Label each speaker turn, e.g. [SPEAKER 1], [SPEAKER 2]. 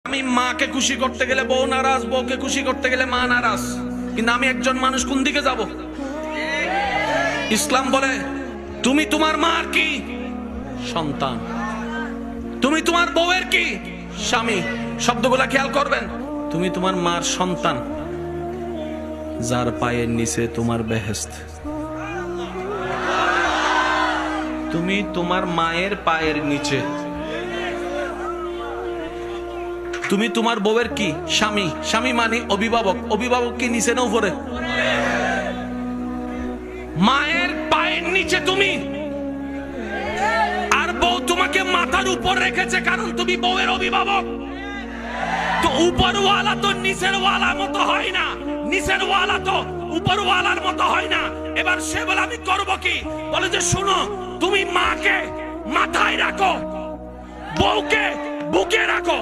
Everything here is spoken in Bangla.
[SPEAKER 1] আমি মাকে খুশি করতে গেলে বউ নারাজ, বউকে খুশি করতে গেলে মা নারাজ। কিন্তু আমি একজন মানুষ, কোন দিকে যাব? ইসলাম বলে তুমি তোমার মার কি সন্তান, তুমি তোমার বউয়ের কি স্বামী। শব্দগুলা খেয়াল করবেন। তুমি তোমার মার সন্তান, যার পায়ের নিচে তোমার বেহেশত। তুমি তোমার মায়ের পায়ের নিচে। তুমি তোমার বউয়ের কি স্বামী, স্বামী মানে অভিভাবক। অভিভাবক কি নিচে না উপরে? মায়ের পায়ের নিচে তুমি, আর বউ তোমাকে মাথার উপর রেখেছে, কারণ তুমি বউয়ের অভিভাবক। তো উপরওয়ালা তো নিচের ওয়ালা মতো হয় না, নিচের ওয়ালা তো উপরওয়ালার মতো হয় না। এবার সে বলে আমি করব কি? বলে যে শোনো, তুমি মাকে মাথায় রাখো, বউকে বুকে রাখো।